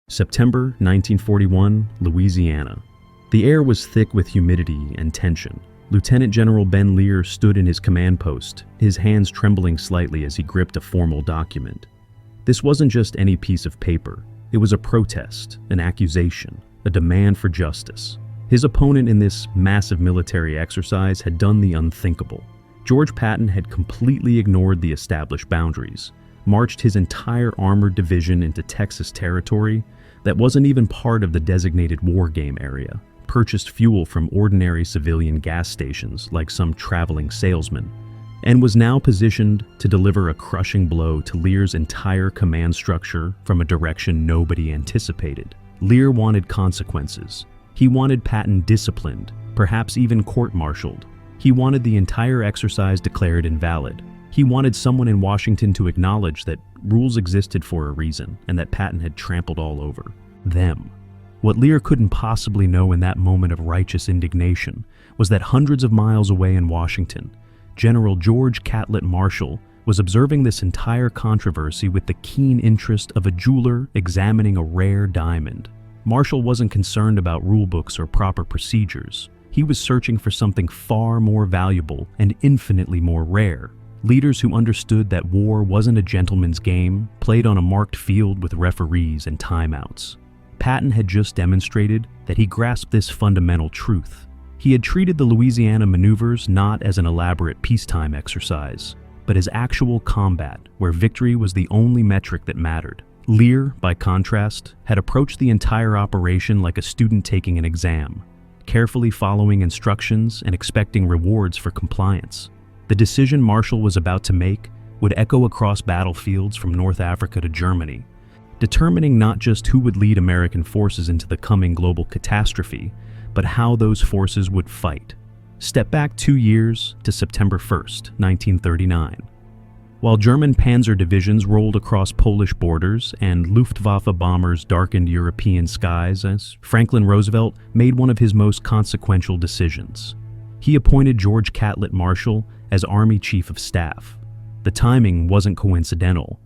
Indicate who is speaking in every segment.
Speaker 1: September 1941, Louisiana. The air was thick with humidity and tension. Lieutenant General Ben Lear stood in his command post, his hands trembling slightly as he gripped a formal document. This wasn't just any piece of paper. It was a protest, an accusation, a demand for justice. His opponent in this massive military exercise had done the unthinkable. George Patton had completely ignored the established boundaries, marched his entire armored division into Texas territory that wasn't even part of the designated war game area, purchased fuel from ordinary civilian gas stations like some traveling salesman, and was now positioned to deliver a crushing blow to Lear's entire command structure from a direction nobody anticipated. Lear wanted consequences. He wanted Patton disciplined, perhaps even court-martialed. He wanted the entire exercise declared invalid. He wanted someone in Washington to acknowledge that rules existed for a reason and that Patton had trampled all over them. What Lear couldn't possibly know in that moment of righteous indignation was that hundreds of miles away in Washington, General George Catlett Marshall was observing this entire controversy with the keen interest of a jeweler examining a rare diamond. Marshall wasn't concerned about rulebooks or proper procedures. He was searching for something far more valuable and infinitely more rare. Leaders who understood that war wasn't a gentleman's game played on a marked field with referees and timeouts. Patton had just demonstrated that he grasped this fundamental truth. He had treated the Louisiana maneuvers not as an elaborate peacetime exercise, but as actual combat where victory was the only metric that mattered. Lear, by contrast, had approached the entire operation like a student taking an exam, carefully following instructions and expecting rewards for compliance. The decision Marshall was about to make would echo across battlefields from North Africa to Germany, determining not just who would lead American forces into the coming global catastrophe, but how those forces would fight. Step back 2 years to September 1st, 1939. While German panzer divisions rolled across Polish borders and Luftwaffe bombers darkened European skies, as Franklin Roosevelt made one of his most consequential decisions. He appointed George Catlett Marshall as Army Chief of Staff. The timing wasn't coincidental.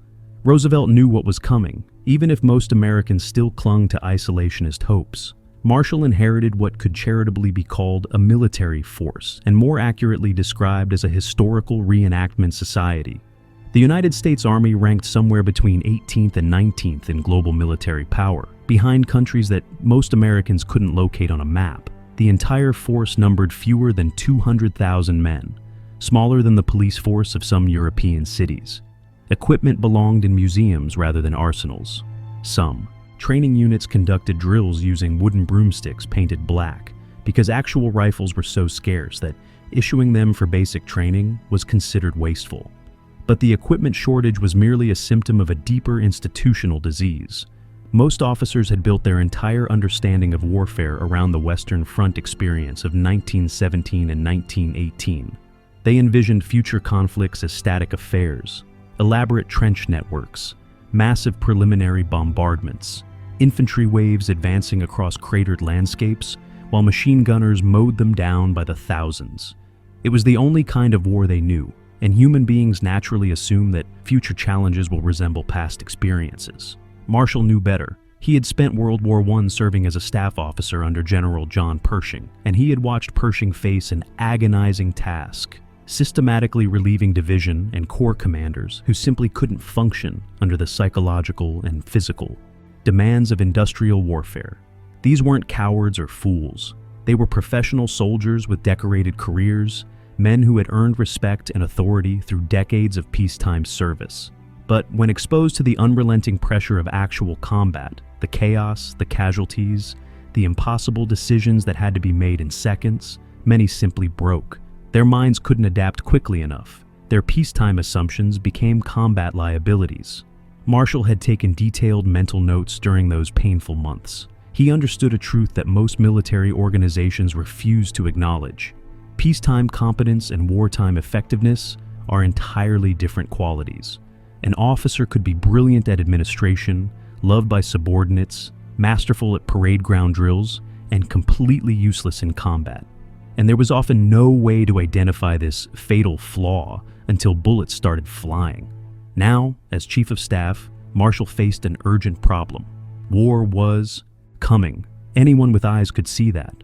Speaker 1: Roosevelt knew what was coming, even if most Americans still clung to isolationist hopes. Marshall inherited what could charitably be called a military force, and more accurately described as a historical reenactment society. The United States Army ranked somewhere between 18th and 19th in global military power, behind countries that most Americans couldn't locate on a map. The entire force numbered fewer than 200,000 men, smaller than the police force of some European cities. Equipment belonged in museums rather than arsenals. Some training units conducted drills using wooden broomsticks painted black because actual rifles were so scarce that issuing them for basic training was considered wasteful. But the equipment shortage was merely a symptom of a deeper institutional disease. Most officers had built their entire understanding of warfare around the Western Front experience of 1917 and 1918. They envisioned future conflicts as static affairs, elaborate trench networks, massive preliminary bombardments, infantry waves advancing across cratered landscapes, while machine gunners mowed them down by the thousands. It was the only kind of war they knew, and human beings naturally assume that future challenges will resemble past experiences. Marshall knew better. He had spent World War I serving as a staff officer under General John Pershing, and he had watched Pershing face an agonizing task, systematically relieving division and corps commanders who simply couldn't function under the psychological and physical demands of industrial warfare. These weren't cowards or fools. They were professional soldiers with decorated careers, men who had earned respect and authority through decades of peacetime service. But when exposed to the unrelenting pressure of actual combat, the chaos, the casualties, the impossible decisions that had to be made in seconds, many simply broke. Their minds couldn't adapt quickly enough. Their peacetime assumptions became combat liabilities. Marshall had taken detailed mental notes during those painful months. He understood a truth that most military organizations refuse to acknowledge. Peacetime competence and wartime effectiveness are entirely different qualities. An officer could be brilliant at administration, loved by subordinates, masterful at parade ground drills, and completely useless in combat. And there was often no way to identify this fatal flaw until bullets started flying. Now, as Chief of Staff, Marshall faced an urgent problem. War was coming. Anyone with eyes could see that.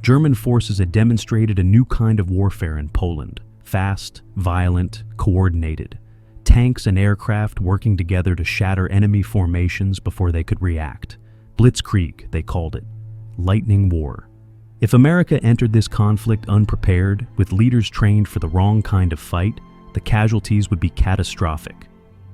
Speaker 1: German forces had demonstrated a new kind of warfare in Poland. Fast, violent, coordinated. Tanks and aircraft working together to shatter enemy formations before they could react. Blitzkrieg, they called it. Lightning war. If America entered this conflict unprepared, with leaders trained for the wrong kind of fight, the casualties would be catastrophic.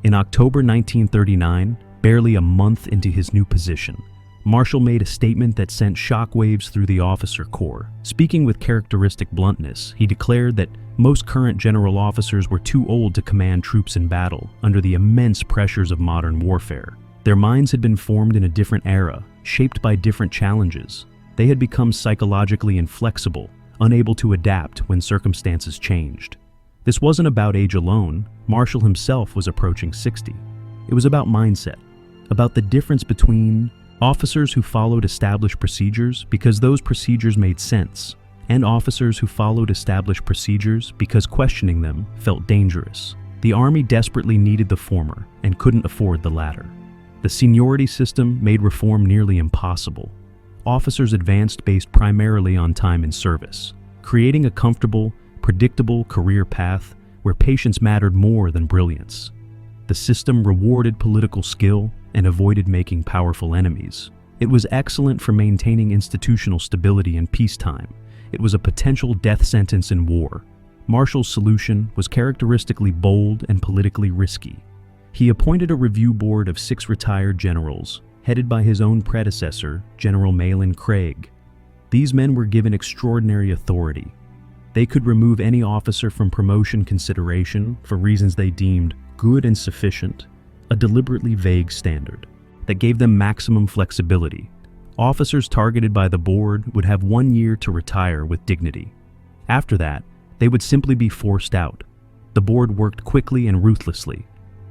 Speaker 1: In October 1939, barely a month into his new position, Marshall made a statement that sent shockwaves through the officer corps. Speaking with characteristic bluntness, he declared that most current general officers were too old to command troops in battle under the immense pressures of modern warfare. Their minds had been formed in a different era, shaped by different challenges. They had become psychologically inflexible, unable to adapt when circumstances changed. This wasn't about age alone. Marshall himself was approaching 60. It was about mindset, about the difference between officers who followed established procedures because those procedures made sense, and officers who followed established procedures because questioning them felt dangerous. The Army desperately needed the former and couldn't afford the latter. The seniority system made reform nearly impossible. Officers advanced based primarily on time in service, creating a comfortable, predictable career path where patience mattered more than brilliance. The system rewarded political skill and avoided making powerful enemies. It was excellent for maintaining institutional stability in peacetime. It was a potential death sentence in war. Marshall's solution was characteristically bold and politically risky. He appointed a review board of 6 retired generals, headed by his own predecessor, General Malin Craig. These men were given extraordinary authority. They could remove any officer from promotion consideration for reasons they deemed good and sufficient, a deliberately vague standard that gave them maximum flexibility. Officers targeted by the board would have 1 year to retire with dignity. After that, they would simply be forced out. The board worked quickly and ruthlessly.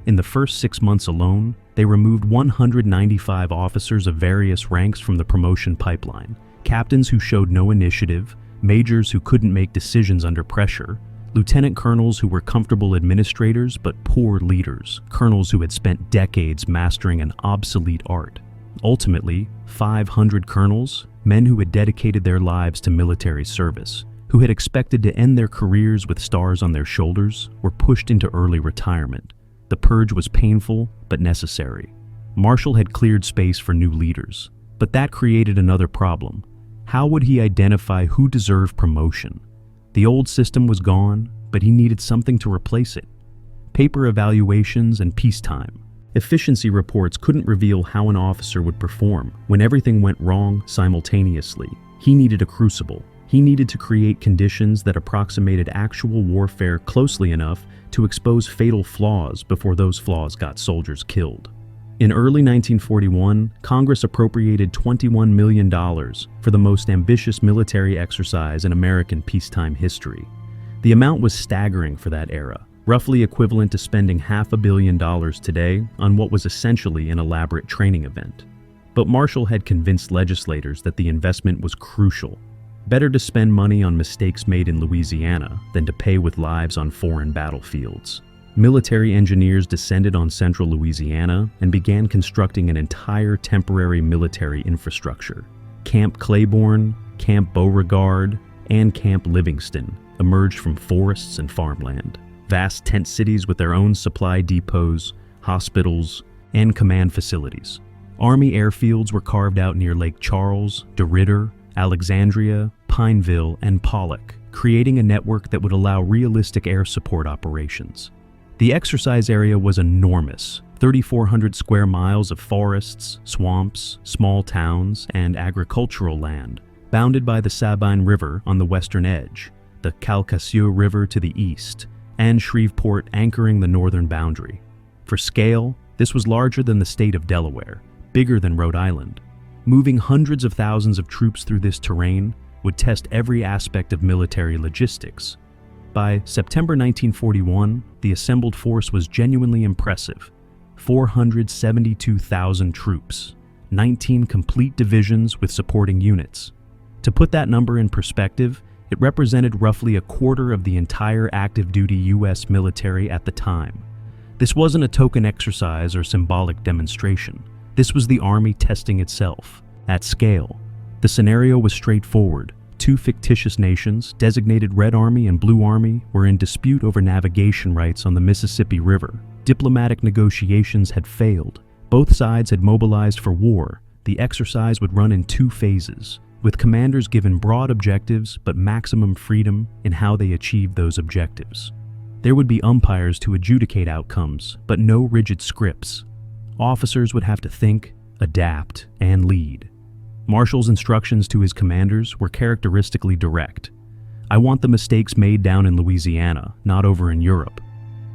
Speaker 1: In the first 6 months alone, they removed 195 officers of various ranks from the promotion pipeline. Captains who showed no initiative, majors who couldn't make decisions under pressure, lieutenant colonels who were comfortable administrators but poor leaders, colonels who had spent decades mastering an obsolete art. Ultimately, 500 colonels, men who had dedicated their lives to military service, who had expected to end their careers with stars on their shoulders, were pushed into early retirement. The purge was painful but necessary. Marshall had cleared space for new leaders, but that created another problem. How would he identify who deserved promotion? The old system was gone, but he needed something to replace it. Paper evaluations and peacetime. Efficiency reports couldn't reveal how an officer would perform when everything went wrong simultaneously. He needed a crucible. He needed to create conditions that approximated actual warfare closely enough to expose fatal flaws before those flaws got soldiers killed. In early 1941, Congress appropriated $21 million for the most ambitious military exercise in American peacetime history. The amount was staggering for that era, roughly equivalent to spending $500 million today on what was essentially an elaborate training event. But Marshall had convinced legislators that the investment was crucial. Better to spend money on mistakes made in Louisiana than to pay with lives on foreign battlefields. Military engineers descended on central Louisiana and began constructing an entire temporary military infrastructure. Camp Claiborne, Camp Beauregard, and Camp Livingston emerged from forests and farmland. Vast tent cities with their own supply depots, hospitals, and command facilities. Army airfields were carved out near Lake Charles, DeRidder, Alexandria, Pineville, and Pollock, creating a network that would allow realistic air support operations. The exercise area was enormous, 3,400 square miles of forests, swamps, small towns, and agricultural land, bounded by the Sabine River on the western edge, the Calcasieu River to the east, and Shreveport anchoring the northern boundary. For scale, this was larger than the state of Delaware, bigger than Rhode Island. Moving hundreds of thousands of troops through this terrain would test every aspect of military logistics. By September 1941, the assembled force was genuinely impressive. 472,000 troops, 19 complete divisions with supporting units. To put that number in perspective, it represented roughly a quarter of the entire active-duty U.S. military at the time. This wasn't a token exercise or symbolic demonstration. This was the Army testing itself, at scale. The scenario was straightforward. Two fictitious nations, designated Red Army and Blue Army, were in dispute over navigation rights on the Mississippi River. Diplomatic negotiations had failed. Both sides had mobilized for war. The exercise would run in 2 phases, with commanders given broad objectives but maximum freedom in how they achieved those objectives. There would be umpires to adjudicate outcomes, but no rigid scripts. Officers would have to think, adapt, and lead. Marshall's instructions to his commanders were characteristically direct. I want the mistakes made down in Louisiana, not over in Europe.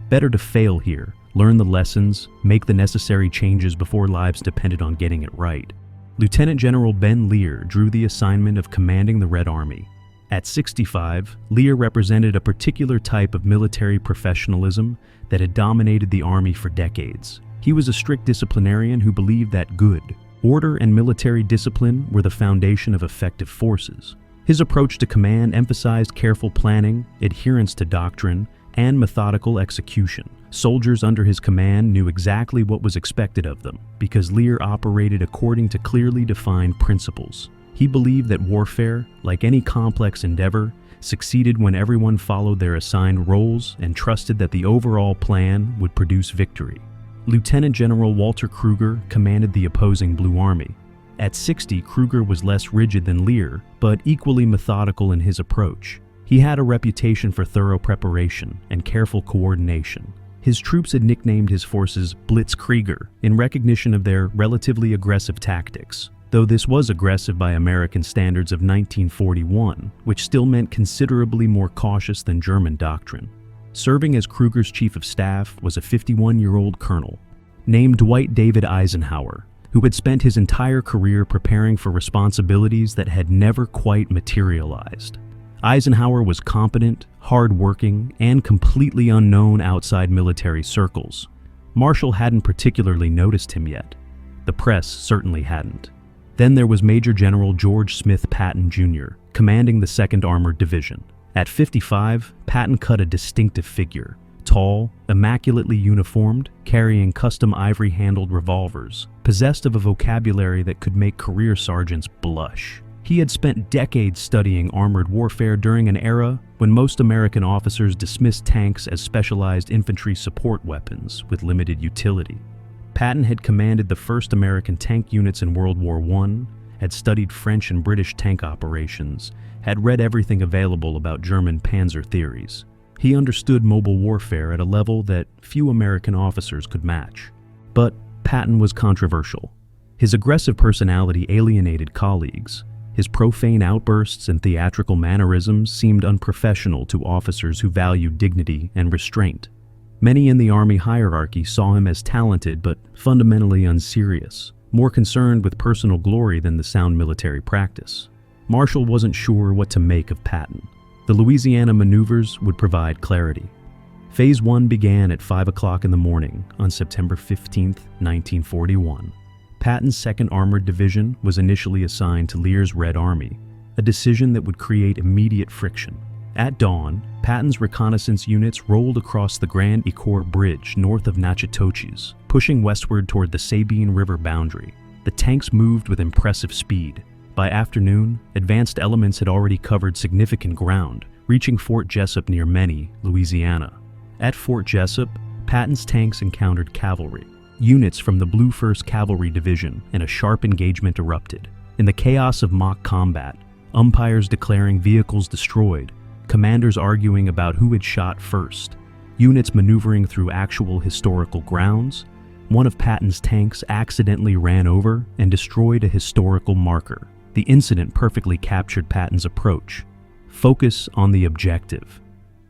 Speaker 1: Better to fail here, learn the lessons, make the necessary changes before lives depended on getting it right. Lieutenant General Ben Lear drew the assignment of commanding the Red Army. At 65, Lear represented a particular type of military professionalism that had dominated the Army for decades. He was a strict disciplinarian who believed that good, order and military discipline were the foundation of effective forces. His approach to command emphasized careful planning, adherence to doctrine, and methodical execution. Soldiers under his command knew exactly what was expected of them, because Lear operated according to clearly defined principles. He believed that warfare, like any complex endeavor, succeeded when everyone followed their assigned roles and trusted that the overall plan would produce victory. Lieutenant General Walter Kruger commanded the opposing Blue Army. At 60, Kruger was less rigid than Lear, but equally methodical in his approach. He had a reputation for thorough preparation and careful coordination. His troops had nicknamed his forces Blitzkrieger in recognition of their relatively aggressive tactics, though this was aggressive by American standards of 1941, which still meant considerably more cautious than German doctrine. Serving as Kruger's chief of staff was a 51-year-old colonel named Dwight David Eisenhower, who had spent his entire career preparing for responsibilities that had never quite materialized. Eisenhower was competent, hard-working, and completely unknown outside military circles. Marshall hadn't particularly noticed him yet. The press certainly hadn't. Then there was Major General George Smith Patton, Jr., commanding the 2nd Armored Division. At 55, Patton cut a distinctive figure, tall, immaculately uniformed, carrying custom ivory-handled revolvers, possessed of a vocabulary that could make career sergeants blush. He had spent decades studying armored warfare during an era when most American officers dismissed tanks as specialized infantry support weapons with limited utility. Patton had commanded the first American tank units in World War I, had studied French and British tank operations, had read everything available about German panzer theories. He understood mobile warfare at a level that few American officers could match. But Patton was controversial. His aggressive personality alienated colleagues. His profane outbursts and theatrical mannerisms seemed unprofessional to officers who valued dignity and restraint. Many in the Army hierarchy saw him as talented but fundamentally unserious, more concerned with personal glory than the sound military practice. Marshall wasn't sure what to make of Patton. The Louisiana maneuvers would provide clarity. Phase 1 began at 5 o'clock in the morning on September 15, 1941. Patton's 2nd Armored Division was initially assigned to Lear's Red Army, a decision that would create immediate friction. At dawn, Patton's reconnaissance units rolled across the Grand Ecore Bridge north of Natchitoches, pushing westward toward the Sabine River boundary. The tanks moved with impressive speed. By afternoon, advanced elements had already covered significant ground, reaching Fort Jessup near Many, Louisiana. At Fort Jessup, Patton's tanks encountered cavalry. Units from the Blue 1st Cavalry Division, and a sharp engagement erupted. In the chaos of mock combat, umpires declaring vehicles destroyed, commanders arguing about who had shot first, units maneuvering through actual historical grounds, one of Patton's tanks accidentally ran over and destroyed a historical marker. The incident perfectly captured Patton's approach. Focus on the objective.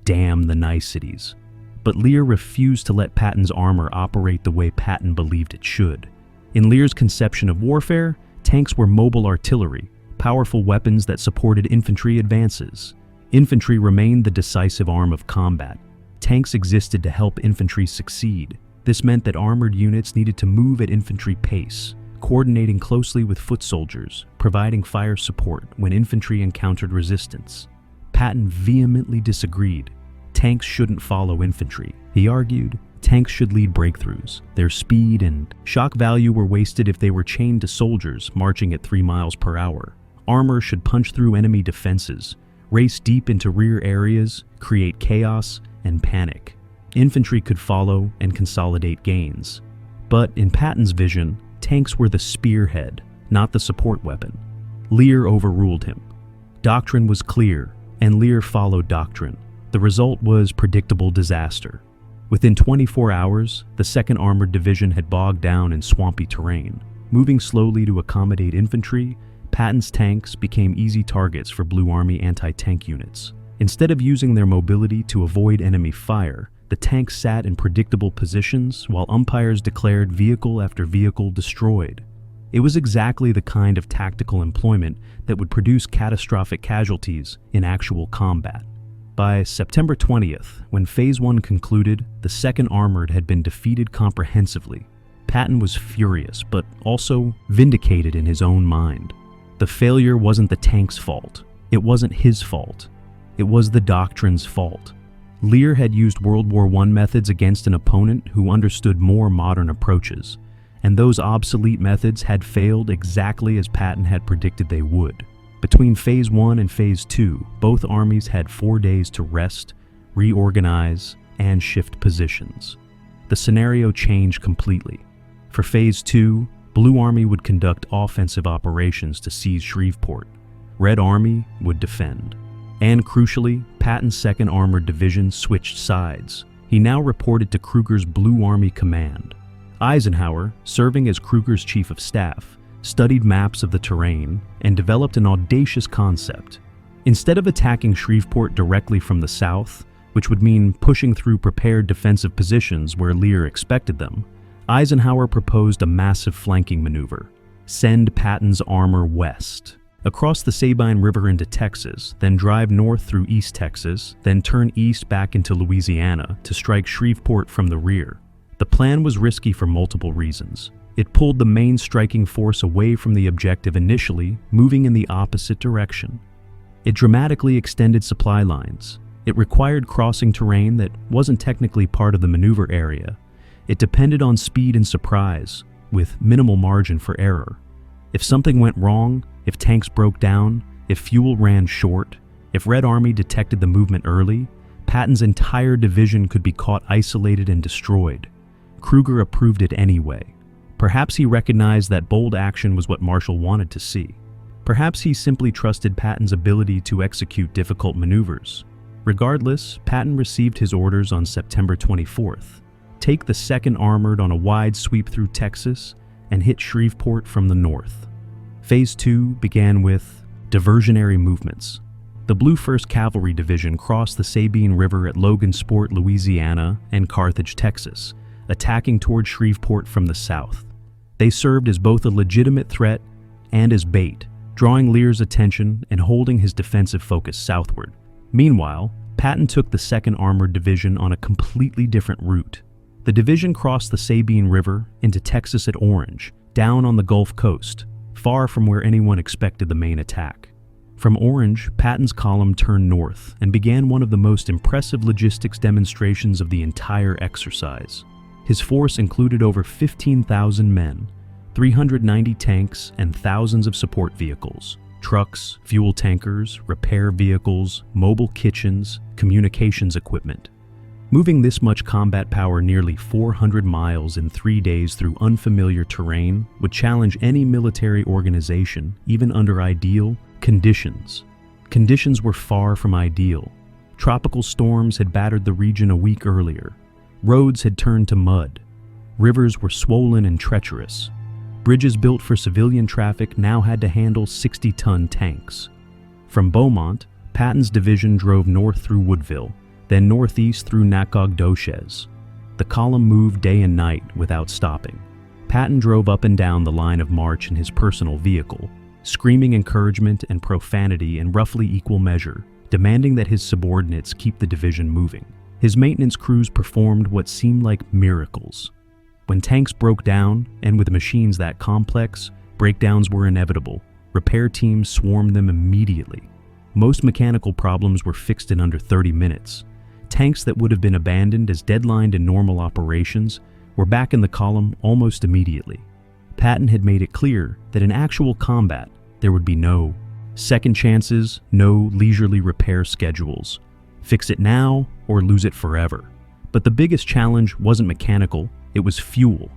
Speaker 1: Damn the niceties. But Lear refused to let Patton's armor operate the way Patton believed it should. In Lear's conception of warfare, tanks were mobile artillery, powerful weapons that supported infantry advances. Infantry remained the decisive arm of combat. Tanks existed to help infantry succeed. This meant that armored units needed to move at infantry pace, coordinating closely with foot soldiers, providing fire support when infantry encountered resistance. Patton vehemently disagreed. Tanks shouldn't follow infantry. He argued, Tanks should lead breakthroughs. Their speed and shock value were wasted if they were chained to soldiers marching at 3 miles per hour. Armor should punch through enemy defenses, race deep into rear areas, create chaos and panic. Infantry could follow and consolidate gains. But in Patton's vision, tanks were the spearhead, not the support weapon. Lear overruled him. Doctrine was clear, and Lear followed doctrine. The result was predictable disaster. Within 24 hours, the 2nd Armored Division had bogged down in swampy terrain. Moving slowly to accommodate infantry, Patton's tanks became easy targets for Blue Army anti-tank units. Instead of using their mobility to avoid enemy fire, the tanks sat in predictable positions while umpires declared vehicle after vehicle destroyed. It was exactly the kind of tactical employment that would produce catastrophic casualties in actual combat. By September 20th, when Phase 1 concluded, the 2nd Armored had been defeated comprehensively. Patton was furious, but also vindicated in his own mind. The failure wasn't the tank's fault. It wasn't his fault. It was the doctrine's fault. Lear had used World War I methods against an opponent who understood more modern approaches, and those obsolete methods had failed exactly as Patton had predicted they would. Between Phase 1 and Phase 2, both armies had 4 days to rest, reorganize, and shift positions. The scenario changed completely. For Phase 2, Blue Army would conduct offensive operations to seize Shreveport. Red Army would defend. And crucially, Patton's 2nd Armored Division switched sides. He now reported to Kruger's Blue Army Command. Eisenhower, serving as Kruger's Chief of Staff, studied maps of the terrain and developed an audacious concept. Instead of attacking Shreveport directly from the south, which would mean pushing through prepared defensive positions where Lear expected them, Eisenhower proposed a massive flanking maneuver. Send Patton's armor west, across the Sabine River into Texas, then drive north through East Texas, then turn east back into Louisiana to strike Shreveport from the rear. The plan was risky for multiple reasons. It pulled the main striking force away from the objective initially, moving in the opposite direction. It dramatically extended supply lines. It required crossing terrain that wasn't technically part of the maneuver area. It depended on speed and surprise, with minimal margin for error. If something went wrong, if tanks broke down, if fuel ran short, if Red Army detected the movement early, Patton's entire division could be caught isolated and destroyed. Kruger approved it anyway. Perhaps he recognized that bold action was what Marshall wanted to see. Perhaps he simply trusted Patton's ability to execute difficult maneuvers. Regardless, Patton received his orders on September 24th. Take the 2nd Armored on a wide sweep through Texas and hit Shreveport from the north. Phase 2 began with diversionary movements. The Blue 1st Cavalry Division crossed the Sabine River at Logansport, Louisiana, and Carthage, Texas, attacking toward Shreveport from the south. They served as both a legitimate threat and as bait, drawing Lear's attention and holding his defensive focus southward. Meanwhile, Patton took the 2nd Armored Division on a completely different route. The division crossed the Sabine River into Texas at Orange, down on the Gulf Coast, far from where anyone expected the main attack. From Orange, Patton's column turned north and began one of the most impressive logistics demonstrations of the entire exercise. His force included over 15,000 men, 390 tanks, and thousands of support vehicles, trucks, fuel tankers, repair vehicles, mobile kitchens, communications equipment. Moving this much combat power nearly 400 miles in 3 days through unfamiliar terrain would challenge any military organization, even under ideal conditions. Conditions were far from ideal. Tropical storms had battered the region a week earlier. Roads had turned to mud. Rivers were swollen and treacherous. Bridges built for civilian traffic now had to handle 60-ton tanks. From Beaumont, Patton's division drove north through Woodville, then northeast through Nacogdoches. The column moved day and night without stopping. Patton drove up and down the line of march in his personal vehicle, screaming encouragement and profanity in roughly equal measure, demanding that his subordinates keep the division moving. His maintenance crews performed what seemed like miracles. When tanks broke down, and with machines that complex, breakdowns were inevitable. Repair teams swarmed them immediately. Most mechanical problems were fixed in under 30 minutes. Tanks that would have been abandoned as deadlined in normal operations were back in the column almost immediately. Patton had made it clear that in actual combat, there would be no second chances, no leisurely repair schedules. Fix it now or lose it forever. But the biggest challenge wasn't mechanical, it was fuel.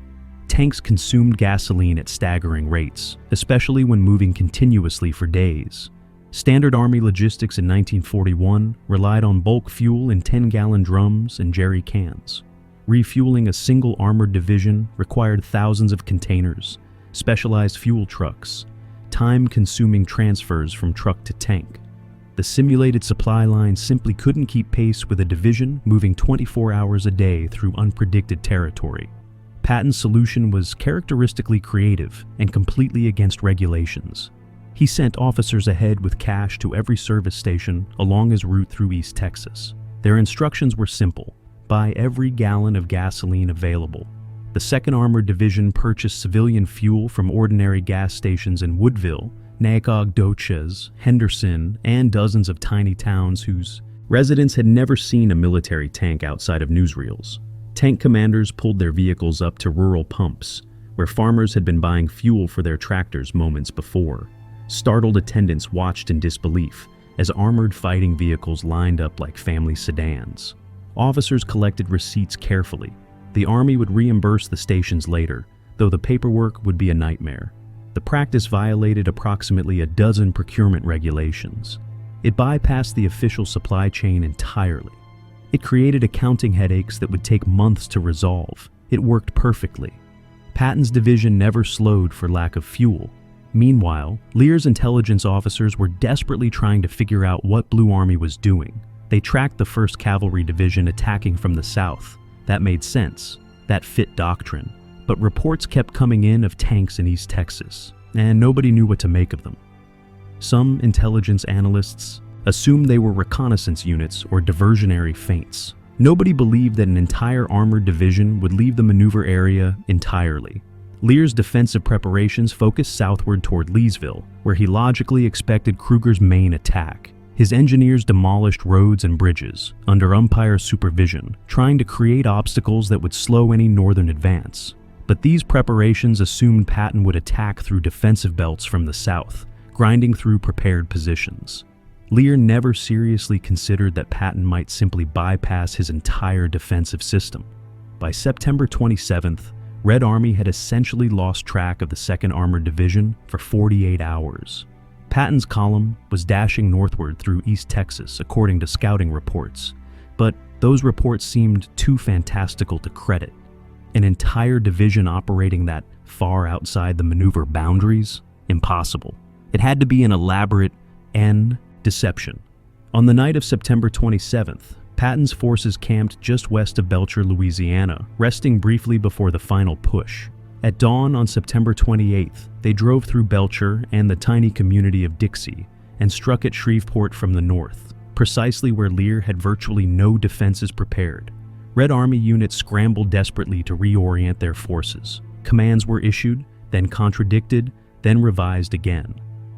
Speaker 1: Tanks consumed gasoline at staggering rates, especially when moving continuously for days. Standard Army logistics in 1941 relied on bulk fuel in 10-gallon drums and jerry cans. Refueling a single armored division required thousands of containers, specialized fuel trucks, time-consuming transfers from truck to tank. The simulated supply line simply couldn't keep pace with a division moving 24 hours a day through unpredicted territory. Patton's solution was characteristically creative and completely against regulations. He sent officers ahead with cash to every service station along his route through East Texas. Their instructions were simple: buy every gallon of gasoline available. The 2nd Armored Division purchased civilian fuel from ordinary gas stations in Woodville, Nacogdoches, Henderson, and dozens of tiny towns whose residents had never seen a military tank outside of newsreels. Tank commanders pulled their vehicles up to rural pumps, where farmers had been buying fuel for their tractors moments before. Startled attendants watched in disbelief as armored fighting vehicles lined up like family sedans. Officers collected receipts carefully. The Army would reimburse the stations later, though the paperwork would be a nightmare. The practice violated approximately a dozen procurement regulations. It bypassed the official supply chain entirely. It created accounting headaches that would take months to resolve. It worked perfectly. Patton's division never slowed for lack of fuel. Meanwhile, Lear's intelligence officers were desperately trying to figure out what Blue Army was doing. They tracked the 1st Cavalry Division attacking from the south. That made sense. That fit doctrine. But reports kept coming in of tanks in East Texas, and nobody knew what to make of them. Some intelligence analysts assumed they were reconnaissance units or diversionary feints. Nobody believed that an entire armored division would leave the maneuver area entirely. Lear's defensive preparations focused southward toward Leesville, where he logically expected Kruger's main attack. His engineers demolished roads and bridges, under umpire supervision, trying to create obstacles that would slow any northern advance. But these preparations assumed Patton would attack through defensive belts from the south, grinding through prepared positions. Lear never seriously considered that Patton might simply bypass his entire defensive system. By September 27th, Red Army had essentially lost track of the 2nd Armored Division for 48 hours. Patton's column was dashing northward through East Texas, according to scouting reports. But those reports seemed too fantastical to credit. An entire division operating that far outside the maneuver boundaries? Impossible. It had to be an elaborate deception. On the night of September 27th, Patton's forces camped just west of Belcher, Louisiana, resting briefly before the final push. At dawn on September 28th, they drove through Belcher and the tiny community of Dixie and struck at Shreveport from the north, precisely where Lear had virtually no defenses prepared. Red Army units scrambled desperately to reorient their forces. Commands were issued, then contradicted, then revised again.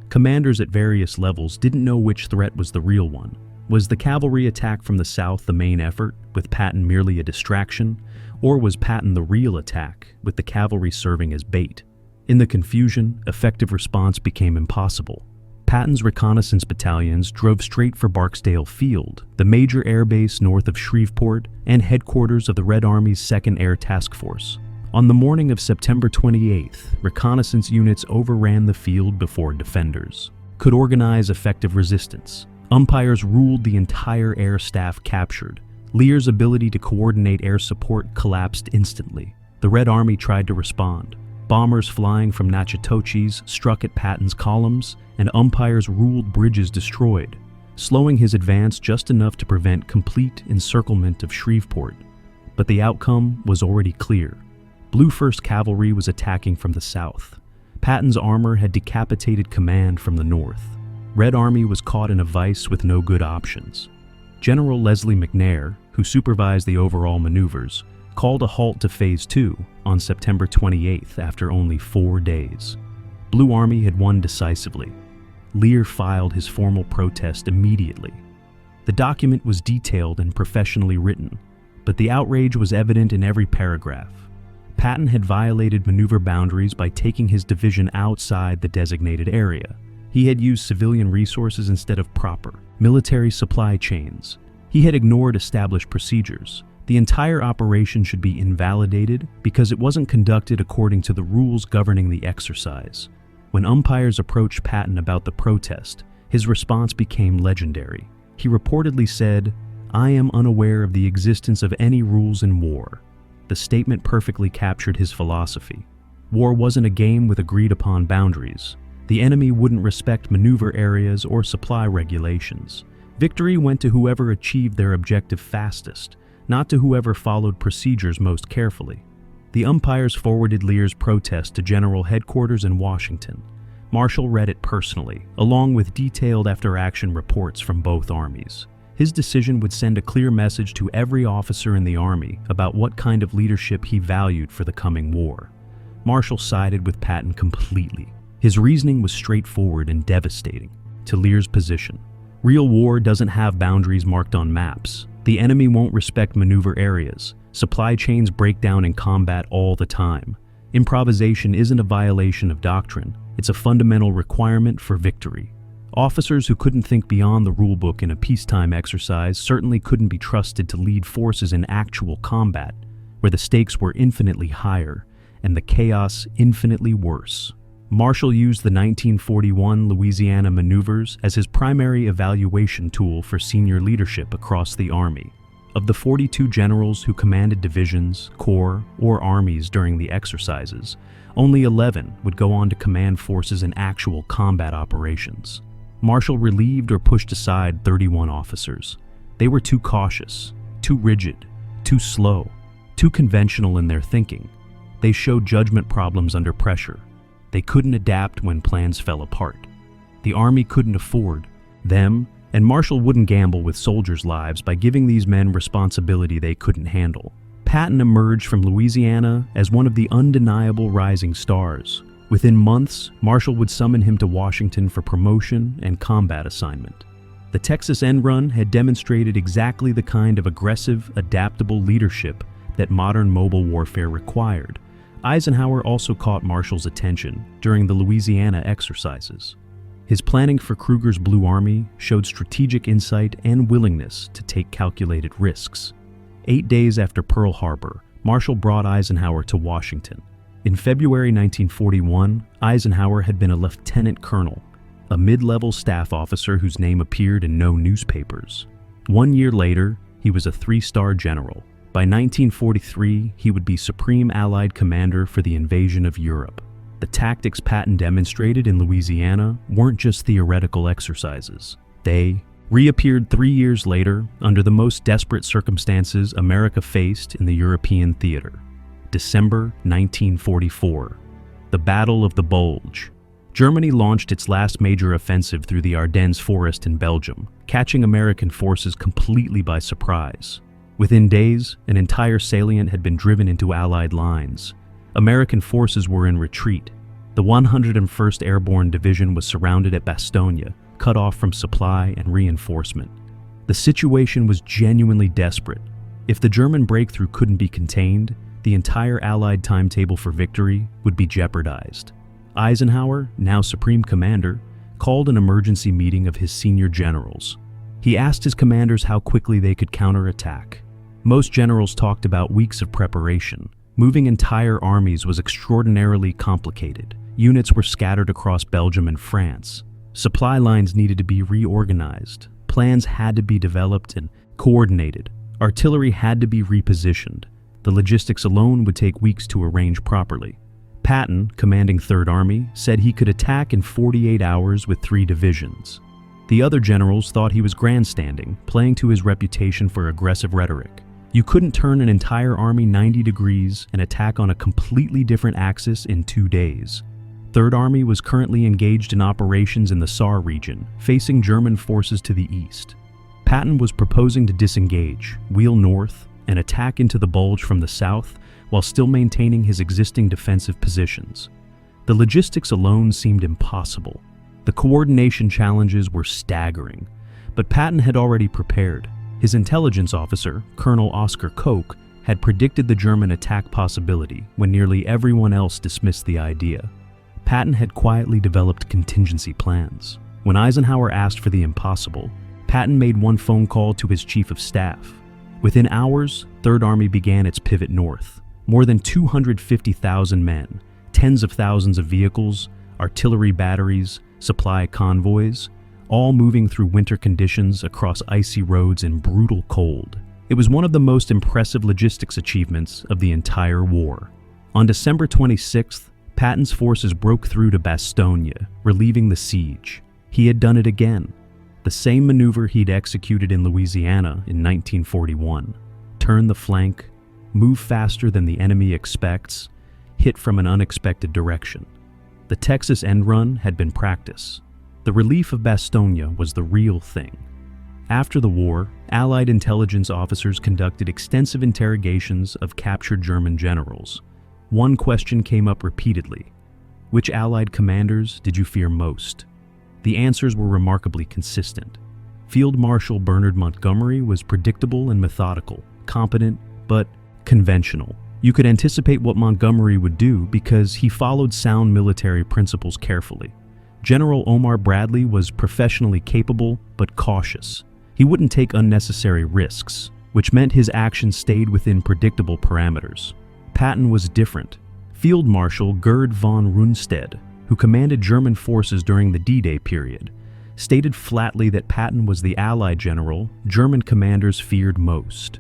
Speaker 1: Commanders at various levels didn't know which threat was the real one. Was the cavalry attack from the south the main effort, with Patton merely a distraction? Or was Patton the real attack, with the cavalry serving as bait? In the confusion, effective response became impossible. Patton's reconnaissance battalions drove straight for Barksdale Field, the major airbase north of Shreveport and headquarters of the Red Army's 2nd Air Task Force. On the morning of September 28th, reconnaissance units overran the field before defenders could organize effective resistance. Umpires ruled the entire air staff captured. Lear's ability to coordinate air support collapsed instantly. The Red Army tried to respond. Bombers flying from Natchitoches struck at Patton's columns, and umpires ruled bridges destroyed, slowing his advance just enough to prevent complete encirclement of Shreveport. But the outcome was already clear. Blue 1st Cavalry was attacking from the south. Patton's armor had decapitated command from the north. Red Army was caught in a vice with no good options. General Leslie McNair, who supervised the overall maneuvers, called a halt to Phase 2 on September 28th after only 4 days. Blue Army had won decisively. Lear filed his formal protest immediately. The document was detailed and professionally written, but the outrage was evident in every paragraph. Patton had violated maneuver boundaries by taking his division outside the designated area. He had used civilian resources instead of proper military supply chains. He had ignored established procedures. The entire operation should be invalidated because it wasn't conducted according to the rules governing the exercise. When umpires approached Patton about the protest, his response became legendary. He reportedly said, "I am unaware of the existence of any rules in war." The statement perfectly captured his philosophy. War wasn't a game with agreed-upon boundaries. The enemy wouldn't respect maneuver areas or supply regulations. Victory went to whoever achieved their objective fastest, not to whoever followed procedures most carefully. The umpires forwarded Lear's protest to General Headquarters in Washington. Marshall read it personally, along with detailed after-action reports from both armies. His decision would send a clear message to every officer in the Army about what kind of leadership he valued for the coming war. Marshall sided with Patton completely. His reasoning was straightforward and devastating to Lear's position. Real war doesn't have boundaries marked on maps. The enemy won't respect maneuver areas. Supply chains break down in combat all the time. Improvisation isn't a violation of doctrine. It's a fundamental requirement for victory. Officers who couldn't think beyond the rulebook in a peacetime exercise certainly couldn't be trusted to lead forces in actual combat, where the stakes were infinitely higher and the chaos infinitely worse. Marshall used the 1941 Louisiana maneuvers as his primary evaluation tool for senior leadership across the Army. Of the 42 generals who commanded divisions, corps, or armies during the exercises, only 11 would go on to command forces in actual combat operations. Marshall relieved or pushed aside 31 officers. They were too cautious, too rigid, too slow, too conventional in their thinking. They showed judgment problems under pressure. They couldn't adapt when plans fell apart. The Army couldn't afford them, and Marshall wouldn't gamble with soldiers' lives by giving these men responsibility they couldn't handle. Patton emerged from Louisiana as one of the undeniable rising stars. Within months, Marshall would summon him to Washington for promotion and combat assignment. The Texas End Run had demonstrated exactly the kind of aggressive, adaptable leadership that modern mobile warfare required. Eisenhower also caught Marshall's attention during the Louisiana exercises. His planning for Kruger's Blue Army showed strategic insight and willingness to take calculated risks. 8 days after Pearl Harbor, Marshall brought Eisenhower to Washington. In February 1941, Eisenhower had been a lieutenant colonel, a mid-level staff officer whose name appeared in no newspapers. 1 year later, he was a 3-star general. By 1943, he would be Supreme Allied Commander for the invasion of Europe. The tactics Patton demonstrated in Louisiana weren't just theoretical exercises. They reappeared 3 years later under the most desperate circumstances America faced in the European theater. December 1944. The Battle of the Bulge. Germany launched its last major offensive through the Ardennes forest in Belgium, catching American forces completely by surprise. Within days, an entire salient had been driven into Allied lines. American forces were in retreat. The 101st Airborne Division was surrounded at Bastogne, cut off from supply and reinforcement. The situation was genuinely desperate. If the German breakthrough couldn't be contained, the entire Allied timetable for victory would be jeopardized. Eisenhower, now Supreme Commander, called an emergency meeting of his senior generals. He asked his commanders how quickly they could counterattack. Most generals talked about weeks of preparation. Moving entire armies was extraordinarily complicated. Units were scattered across Belgium and France. Supply lines needed to be reorganized. Plans had to be developed and coordinated. Artillery had to be repositioned. The logistics alone would take weeks to arrange properly. Patton, commanding 3rd Army, said he could attack in 48 hours with 3 divisions. The other generals thought he was grandstanding, playing to his reputation for aggressive rhetoric. You couldn't turn an entire army 90 degrees and attack on a completely different axis in 2 days. 3rd Army was currently engaged in operations in the Saar region, facing German forces to the east. Patton was proposing to disengage, wheel north, and attack into the Bulge from the south while still maintaining his existing defensive positions. The logistics alone seemed impossible. The coordination challenges were staggering, But Patton had already prepared. His intelligence officer, Colonel Oscar Koch, had predicted the German attack possibility when nearly everyone else dismissed the idea. Patton had quietly developed contingency plans. When Eisenhower asked for the impossible, Patton made one phone call to his chief of staff. Within hours, Third Army began its pivot north. More than 250,000 men, tens of thousands of vehicles, artillery batteries, supply convoys, all moving through winter conditions across icy roads in brutal cold. It was one of the most impressive logistics achievements of the entire war. On December 26th, Patton's forces broke through to Bastogne, relieving the siege. He had done it again. The same maneuver he'd executed in Louisiana in 1941. Turn the flank, move faster than the enemy expects, hit from an unexpected direction. The Texas end run had been practice. The relief of Bastogne was the real thing. After the war, Allied intelligence officers conducted extensive interrogations of captured German generals. One question came up repeatedly: which Allied commanders did you fear most? The answers were remarkably consistent. Field Marshal Bernard Montgomery was predictable and methodical, competent, but conventional. You could anticipate what Montgomery would do because he followed sound military principles carefully. General Omar Bradley was professionally capable but cautious. He wouldn't take unnecessary risks, which meant his actions stayed within predictable parameters. Patton was different. Field Marshal Gerd von Rundstedt, who commanded German forces during the D-Day period, stated flatly that Patton was the Allied general German commanders feared most.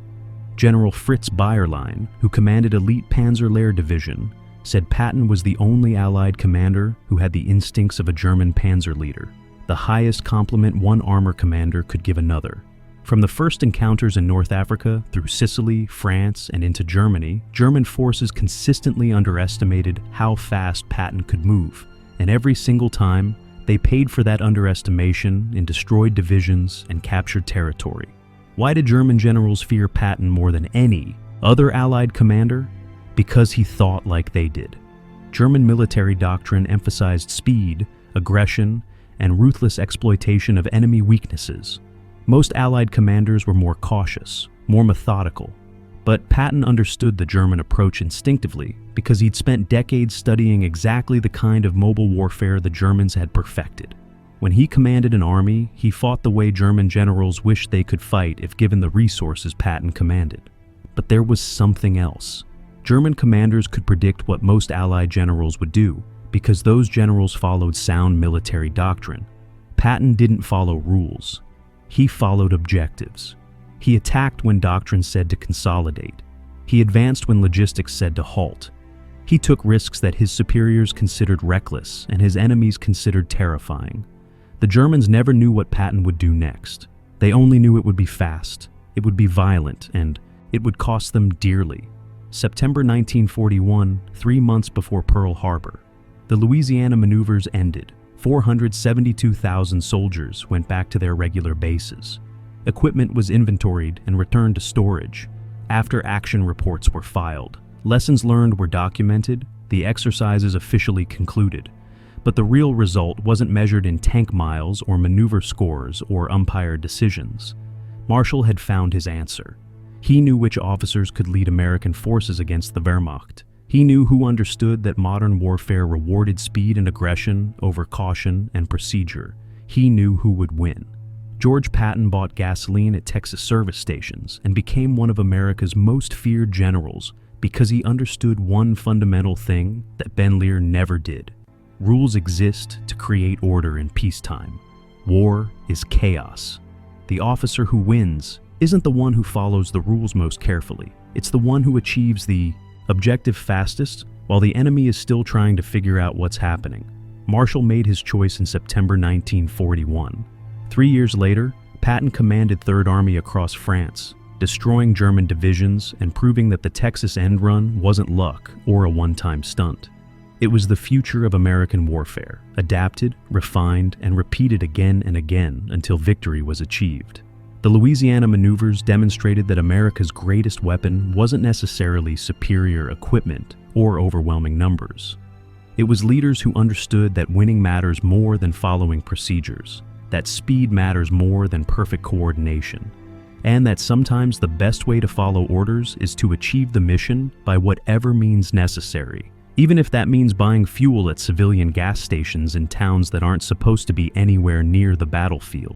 Speaker 1: General Fritz Bayerlein, who commanded Elite Panzer Lehr Division, said Patton was the only Allied commander who had the instincts of a German panzer leader, the highest compliment one armor commander could give another. From the first encounters in North Africa through Sicily, France, and into Germany, German forces consistently underestimated how fast Patton could move, and every single time, they paid for that underestimation in destroyed divisions and captured territory. Why did German generals fear Patton more than any other Allied commander? Because he thought like they did. German military doctrine emphasized speed, aggression, and ruthless exploitation of enemy weaknesses. Most Allied commanders were more cautious, more methodical. But Patton understood the German approach instinctively because he'd spent decades studying exactly the kind of mobile warfare the Germans had perfected. When he commanded an army, he fought the way German generals wished they could fight if given the resources Patton commanded. But there was something else. German commanders could predict what most Allied generals would do because those generals followed sound military doctrine. Patton didn't follow rules. He followed objectives. He attacked when doctrine said to consolidate. He advanced when logistics said to halt. He took risks that his superiors considered reckless and his enemies considered terrifying. The Germans never knew what Patton would do next. They only knew it would be fast, it would be violent, and it would cost them dearly. September 1941, 3 months before Pearl Harbor. The Louisiana maneuvers ended. 472,000 soldiers went back to their regular bases. Equipment was inventoried and returned to storage. After-action reports were filed. Lessons learned were documented. The exercises officially concluded. But the real result wasn't measured in tank miles or maneuver scores or umpire decisions. Marshall had found his answer. He knew which officers could lead American forces against the Wehrmacht. He knew who understood that modern warfare rewarded speed and aggression over caution and procedure. He knew who would win. George Patton bought gasoline at Texas service stations and became one of America's most feared generals because he understood one fundamental thing that Ben Lear never did. Rules exist to create order in peacetime. War is chaos. The officer who wins isn't the one who follows the rules most carefully. It's the one who achieves the objective fastest while the enemy is still trying to figure out what's happening. Marshall made his choice in September 1941. 3 years later, Patton commanded Third Army across France, destroying German divisions and proving that the Texas end run wasn't luck or a one-time stunt. It was the future of American warfare, adapted, refined, and repeated again and again until victory was achieved. The Louisiana maneuvers demonstrated that America's greatest weapon wasn't necessarily superior equipment or overwhelming numbers. It was leaders who understood that winning matters more than following procedures, that speed matters more than perfect coordination, and that sometimes the best way to follow orders is to achieve the mission by whatever means necessary, even if that means buying fuel at civilian gas stations in towns that aren't supposed to be anywhere near the battlefield.